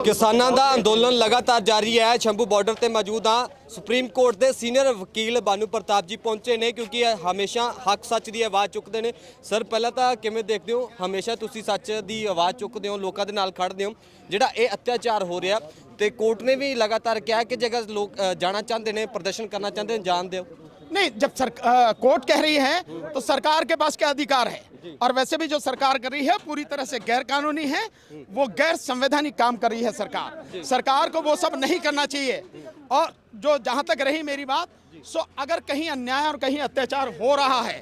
किसानों का अंदोलन लगातार जारी है। शंभू बॉर्डर पर मौजूद हाँ। सुप्रीम कोर्ट के सीनियर वकील भानु प्रताप जी पहुंचे ने क्योंकि हमेशा हक सच की आवाज़ चुकते हैं। सर पहला तो किवें देखते हो, हमेशा तुसी सच की आवाज़ चुकते हो, लोगों के नाल खड़ते हो, जिहड़ा ये अत्याचार हो रहा तो कोर्ट ने भी लगातार कहा कि जगह लोग जाना चाहते हैं, प्रदर्शन करना चाहते हैं, जान दो। नहीं, जब कोर्ट कह रही है तो सरकार के पास क्या अधिकार है। और वैसे भी जो सरकार कर रही है पूरी तरह से गैर कानूनी है, वो गैर संवैधानिक काम कर रही है। सरकार को वो सब नहीं करना चाहिए। और जो जहां तक रही मेरी बात, सो अगर कहीं अन्याय और कहीं अत्याचार हो रहा है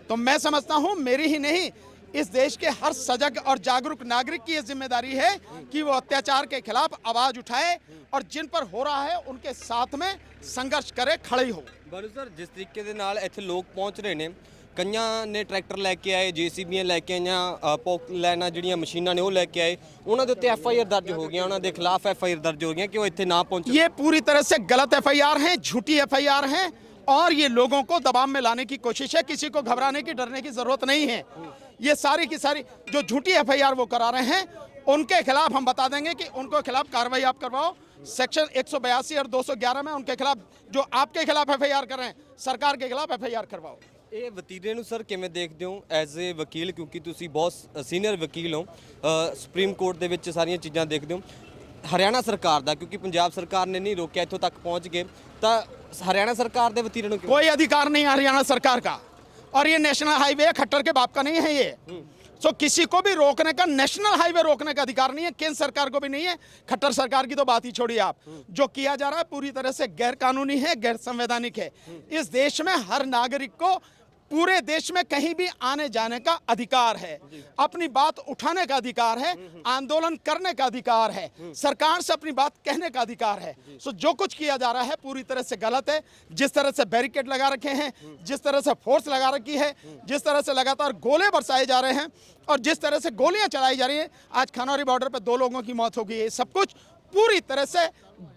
तो मैं समझता हूं मेरी ही नहीं, इस देश के हर सजग और जागरूक नागरिक की ये जिम्मेदारी है कि वो अत्याचार के खिलाफ आवाज उठाए और जिन पर हो रहा है उनके साथ में संघर्ष करे, खड़े हो। बरू सर, जिस तरीके दे नाल इत्थे लोग पहुंच रहे ने, कईयां ने ट्रैक्टर लैके आए, JCBयां लैके आईयां, पोक लैना जिहड़ियां मशीनां ने वो लैके आए, उन्हां दे उत्ते FIR दर्ज हो गई, उन्हां दे खिलाफ FIR दर्ज हो गई कि वो इत्थे ना पहुंचे। ये पूरी तरह से गलत FIR हैं, झूठी FIR हैं और ये लोगों को दबाव में लाने की कोशिश है। किसी को घबराने की, डरने की जरूरत नहीं है। ये सारी की सारी जो झूठी FIR वो करा रहे हैं उनके खिलाफ हम बता देंगे कि उनको खिलाफ कार्रवाई आप करवाओ। सेक्शन 182 और 211 में उनके खिलाफ, जो आपके खिलाफ FIR कर रहे हैं, सरकार के खिलाफ FIR करवाओ। ਇਹ ਵਤੀਰੇ ਨੂੰ ਸਰ ਕਿਵੇਂ ਦੇਖਦੇ ਹੋ ਐਜ਼ ਏ ਵਕੀਲ, ਕਿਉਂਕਿ ਤੁਸੀਂ ਬਹੁਤ ਸੀਨੀਅਰ ਵਕੀਲ ਹੋ, ਸੁਪਰੀਮ ਕੋਰਟ ਦੇ ਵਿੱਚ ਸਾਰੀਆਂ ਚੀਜ਼ਾਂ ਦੇਖਦੇ ਹੋ। ਹਰਿਆਣਾ ਸਰਕਾਰ ਦਾ, क्योंकि पंजाब सरकार ने नहीं रोकिया, इत्थों तक पहुँच गए, तो हरियाणा सरकार के वतीरे ਨੂੰ कोई अधिकार नहीं है हरियाणा सरकार का। और ये नेशनल हाईवे खट्टर के बाप का नहीं है ये। सो किसी को भी रोकने का, नेशनल हाईवे रोकने का अधिकार नहीं है, केंद्र सरकार को भी नहीं है। खट्टर सरकार की तो बात ही छोड़िए आप। जो किया जा रहा है पूरी तरह से गैर कानूनी है, गैर संवैधानिक है। इस देश में हर नागरिक को पूरे देश में कहीं भी आने जाने का अधिकार है, अपनी बात उठाने का अधिकार है, आंदोलन करने का अधिकार है, सरकार से अपनी बात कहने का अधिकार है। सो जो कुछ किया जा रहा है पूरी तरह से गलत है। जिस तरह से बैरिकेड लगा रखे हैं, जिस तरह से फोर्स लगा रखी है, जिस तरह से लगातार गोले बरसाए जा रहे हैं और जिस तरह से गोलियां चलाई जा रही हैं, आज खनौरी बॉर्डर पर 2 लोगों की मौत हो गई है। सब कुछ पूरी तरह से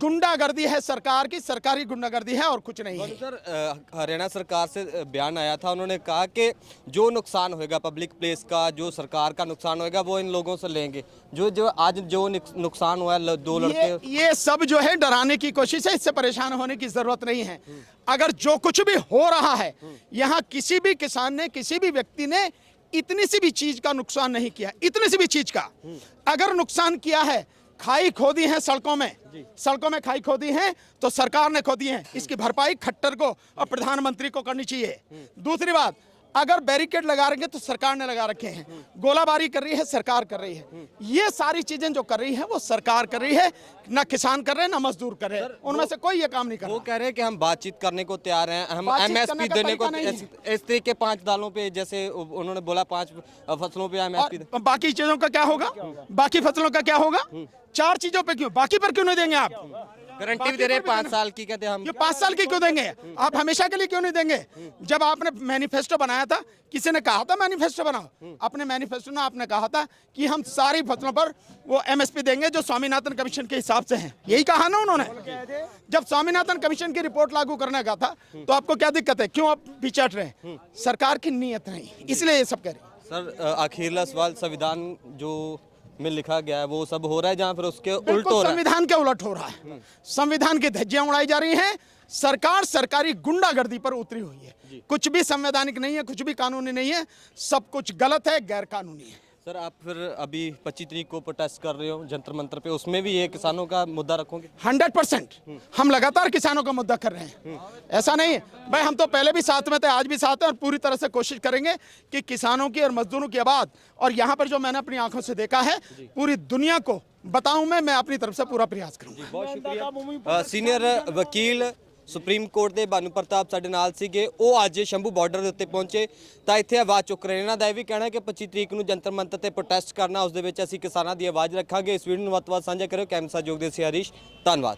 गुंडागर्दी है, सरकार की सरकारी गुंडागर्दी है और कुछ नहीं है। सर हरियाणा सरकार से बयान आया था, उन्होंने कहा कि जो नुकसान होएगा पब्लिक प्लेस का, जो सरकार का नुकसान होएगा वो इन लोगों से लेंगे। जो आज जो नुकसान हुआ है 2 लड़के, ये सब जो है डराने की कोशिश है। इससे परेशान होने की जरूरत नहीं है। अगर जो कुछ भी हो रहा है, यहाँ किसी भी किसान ने, किसी भी व्यक्ति ने इतनी सी भी चीज का नुकसान नहीं किया। इतनी सी भी चीज का अगर नुकसान किया है, खाई खोदी है सड़कों में खाई खोदी है तो सरकार ने खोदी है, इसकी भरपाई खट्टर को और प्रधानमंत्री को करनी चाहिए। दूसरी बात, अगर बैरिकेड लगा रहे हैं तो सरकार ने लगा रखे हैं, गोलाबारी कर रही है सरकार कर रही है। ये सारी चीजें जो कर रही है वो सरकार कर रही है, ना किसान कर रहे हैं ना मजदूर कर रहे हैं। उनमें से कोई ये काम नहीं कर रहा। वो कह रहे हैं कि हम बातचीत करने को तैयार हैं, हम MSP देने को, इस तरह के 5 दालों पे, जैसे उन्होंने बोला 5 फसलों पे MSP। बाकी चीजों का क्या होगा? बाकी फसलों का क्या होगा? 4 चीजों पे क्यों, बाकी पर क्यों नहीं देंगे आप? गारंटी भी दे रहे हैं 5 साल की, कहते हैं हम। ये 5 साल की क्यों देंगे? आप हमेशा के लिए क्यों नहीं देंगे? जब आपने मैनिफेस्टो बनाया था, किसी ने कहा था मैनिफेस्टो बनाओ? अपने मैनिफेस्टो में आपने कहा था कि हम सारी फसलों पर वो MSP देंगे जो स्वामीनाथन कमीशन के हिसाब से हैं। यही कहा ना उन्होंने। जब स्वामीनाथन कमीशन की रिपोर्ट लागू करने का था तो आपको क्या दिक्कत है? क्यों आप पीछे हट रहे हैं? सरकार की नीयत नहीं, इसलिए ये सब कह रहे हैं। सर आखिरला सवाल, संविधान जो में लिखा गया है वो सब हो रहा है जहाँ फिर उसके उल्ट हो रहा है? संविधान के उलट हो रहा है। संविधान की धज्जियां उड़ाई जा रही हैं। सरकार सरकारी गुंडागर्दी पर उतरी हुई है। कुछ भी संवैधानिक नहीं है, कुछ भी कानूनी नहीं है, सब कुछ गलत है, गैर कानूनी है। सर आप फिर अभी 25 तारीख को प्रोटेस्ट कर रहे हो जंतर मंतर पे, उसमें भी ये किसानों का मुद्दा रखोगे? 100% हम लगातार किसानों का मुद्दा कर रहे हैं। ऐसा नहीं है भाई, हम तो पहले भी साथ में थे, आज भी साथ हैं और पूरी तरह से कोशिश करेंगे कि किसानों की और मजदूरों की आवाज, और यहाँ पर जो मैंने अपनी आंखों से देखा है, पूरी दुनिया को बताऊं मैं अपनी तरफ से पूरा प्रयास करूंगा। बहुत शुक्रिया। सीनियर वकील सुप्रीम कोर्ट के भानु प्रताप साडे नाल सीगे, वो अज शंभू बॉर्डर के उत्ते पहुंचे तो इत्थे आवाज़ चुक रहे हैं। इन्हां दा यह भी कहना है कि 25 तरीक नूं जंतर मंतर ते प्रोटेस्ट करना, उस दे विच असीं किसानां दी आवाज़ रखांगे। इस वीडियो नूं वध तो वध साझा करियो। कैमरा सहयोग दे सी हरीश, धन्नवाद।